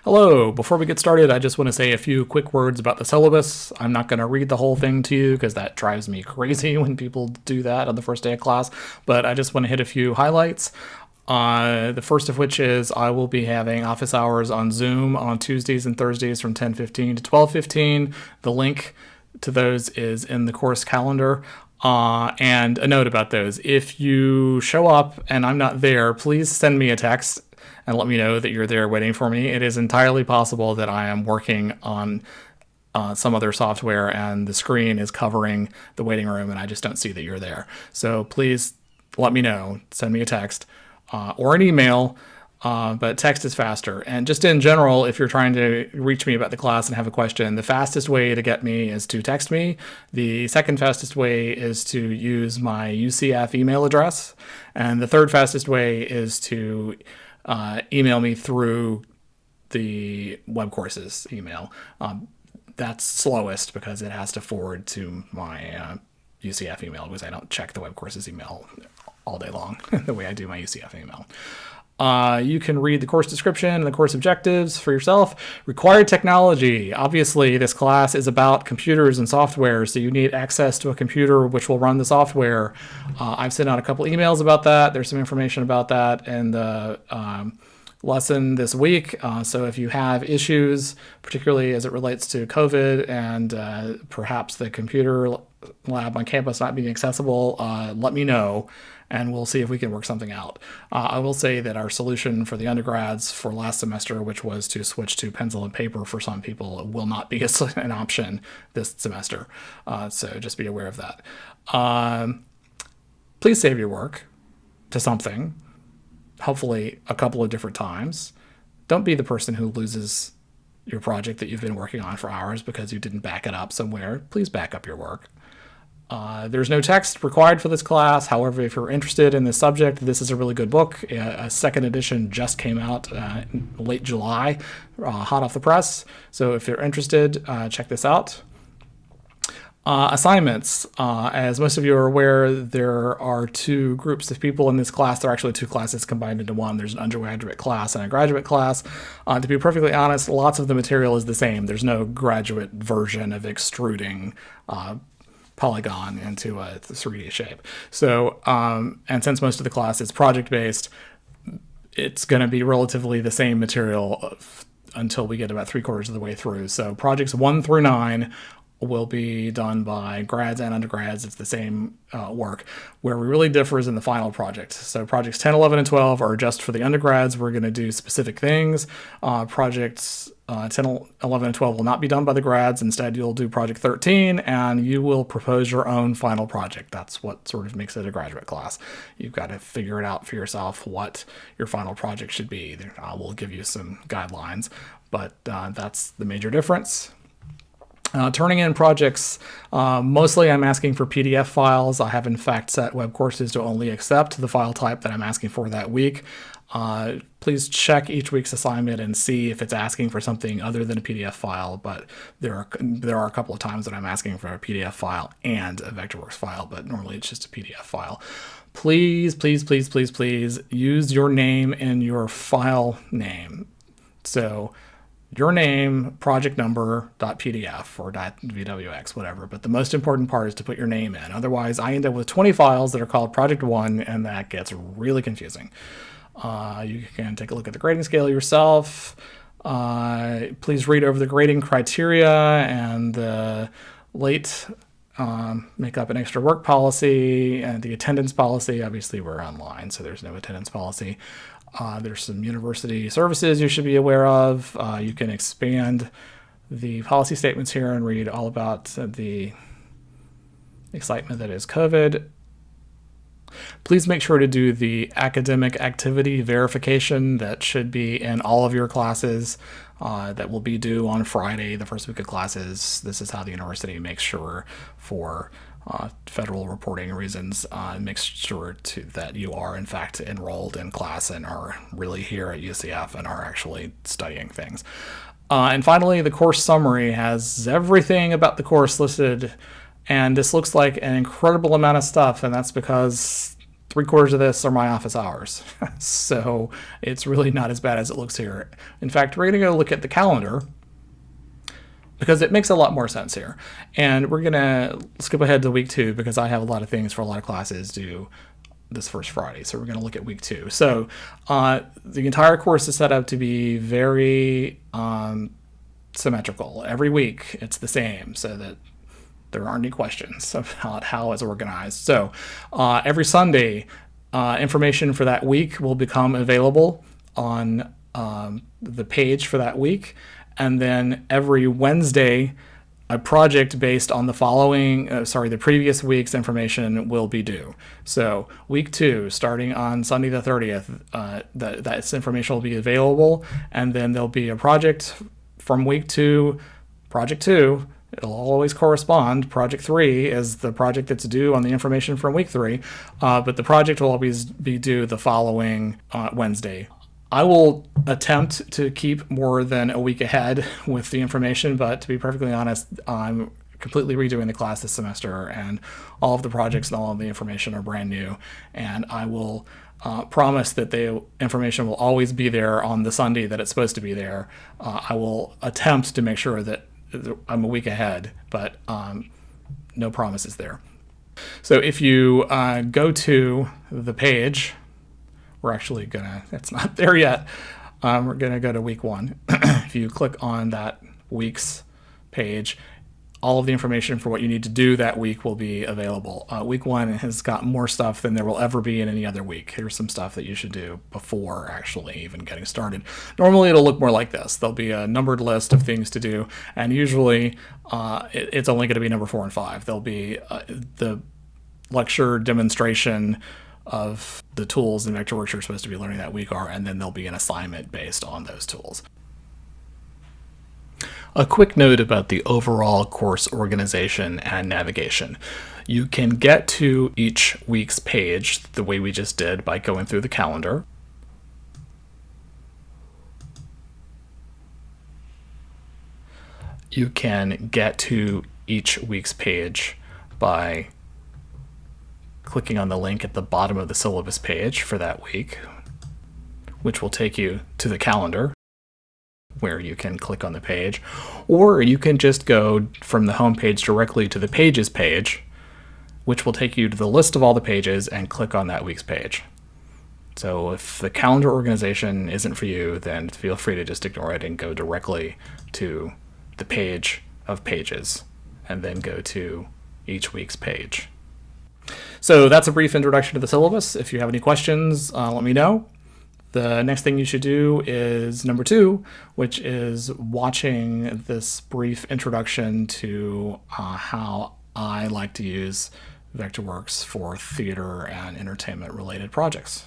Hello. Before we get started, I just want to say a few quick words about the syllabus. I'm not going to read the whole thing to you because that drives me crazy when people do that on the first day of class, but I just want to hit a few highlights. The first of which is I will be having office hours on Zoom on Tuesdays and Thursdays from 10:15 to 12:15. The link to those is in the course calendar. And a note about those. If you show up and I'm not there, please send me a text and let me know that you're there waiting for me. It is entirely possible that I am working on some other software and the screen is covering the waiting room and I just don't see that you're there. So please let me know. Send me a text or an email. But text is faster. And just in general, if you're trying to reach me about the class and have a question, the fastest way to get me is to text me. The second fastest way is to use my UCF email address. And the third fastest way is to email me through the web courses email. That's slowest because it has to forward to my UCF email because I don't check the web courses email all day long the way I do my UCF email. You can read the course description and the course objectives for yourself. Required technology. Obviously, this class is about computers and software, so you need access to a computer which will run the software. I've sent out a couple emails about that. There's some information about that in the lesson this week. So if you have issues, particularly as it relates to COVID and perhaps the computer lab on campus not being accessible, let me know and we'll see if we can work something out. I will say that our solution for the undergrads for last semester, which was to switch to pencil and paper for some people, will not be an option this semester. So just be aware of that. Please save your work to something, hopefully a couple of different times. Don't be the person who loses your project that you've been working on for hours because you didn't back it up somewhere. Please back up your work. There's no text required for this class. However, if you're interested in this subject, this is a really good book. A second edition just came out in late July, hot off the press. So if you're interested, check this out. Assignments. As most of you are aware, there are two groups of people in this class. There are actually two classes combined into one. There's an undergraduate class and a graduate class. To be perfectly honest, lots of the material is the same. There's no graduate version of extruding polygon into a 3D shape. So, and since most of the class is project-based, it's going to be relatively the same material until we get about 3/4 of the way through. So projects 1 through 9 will be done by grads and undergrads. It's the same work. Where we really differ is in the final project. So projects 10, 11, and 12 are just for the undergrads. We're going to do specific things. Projects 10, 11, and 12 will not be done by the grads. Instead, you'll do project 13, and you will propose your own final project. That's what sort of makes it a graduate class. You've got to figure it out for yourself what your final project should be. I will give you some guidelines, but that's the major difference. Turning in projects, mostly I'm asking for PDF files. I have in fact set web courses to only accept the file type that I'm asking for that week. Please check each week's assignment and see if it's asking for something other than a PDF file, but there are a couple of times that I'm asking for a PDF file and a Vectorworks file, but normally it's just a PDF file. Please, please, please, please, please use your name in your file name. So your name, project number, .pdf or .vwx, whatever. But the most important part is to put your name in. Otherwise, I end up with 20 files that are called project 1, and that gets really confusing. You can take a look at the grading scale yourself. Please read over the grading criteria and the late make up an extra work policy and the attendance policy. Obviously, we're online, so there's no attendance policy. There's some university services you should be aware of. You can expand the policy statements here and read all about the excitement that is COVID. Please make sure to do the academic activity verification that should be in all of your classes that will be due on Friday, the first week of classes. This is how the university makes sure for federal reporting reasons, makes sure that you are in fact enrolled in class and are really here at UCF and are actually studying things. And finally, the course summary has everything about the course listed, and this looks like an incredible amount of stuff, and that's because 3/4 of this are my office hours. So it's really not as bad as it looks here. In fact, we're going to go look at the calendar because it makes a lot more sense here. And we're going to skip ahead to week 2 because I have a lot of things for a lot of classes due this first Friday. So we're going to look at week 2. So the entire course is set up to be very symmetrical. Every week it's the same so that there aren't any questions about how it's organized. So every Sunday, information for that week will become available on the page for that week. And then every Wednesday, a project based on the previous week's information will be due. So week 2, starting on Sunday the 30th, that information will be available. And then there'll be a project from week 2, project 2. It'll always correspond. Project 3 is the project that's due on the information from week 3, but the project will always be due the following Wednesday. I will attempt to keep more than a week ahead with the information, but to be perfectly honest, I'm completely redoing the class this semester, and all of the projects and all of the information are brand new, and I will promise that the information will always be there on the Sunday that it's supposed to be there. I will attempt to make sure that I'm a week ahead, but no promises there. So if you go to the page, it's not there yet. We're gonna go to week 1. If you click on that week's page, all of the information for what you need to do that week will be available. Week 1 has got more stuff than there will ever be in any other week. Here's some stuff that you should do before actually even getting started. Normally it'll look more like this. There'll be a numbered list of things to do, and usually it's only going to be number 4 and 5. There'll be the lecture demonstration of the tools and Vectorworks you're supposed to be learning that week and then there'll be an assignment based on those tools. A quick note about the overall course organization and navigation. You can get to each week's page the way we just did by going through the calendar. You can get to each week's page by clicking on the link at the bottom of the syllabus page for that week, which will take you to the calendar, where you can click on the page, or you can just go from the home page directly to the pages page, which will take you to the list of all the pages and click on that week's page. So if the calendar organization isn't for you, then feel free to just ignore it and go directly to the page of pages and then go to each week's page. So that's a brief introduction to the syllabus. If you have any questions, let me know. The next thing you should do is number 2, which is watching this brief introduction to how I like to use Vectorworks for theater and entertainment related projects.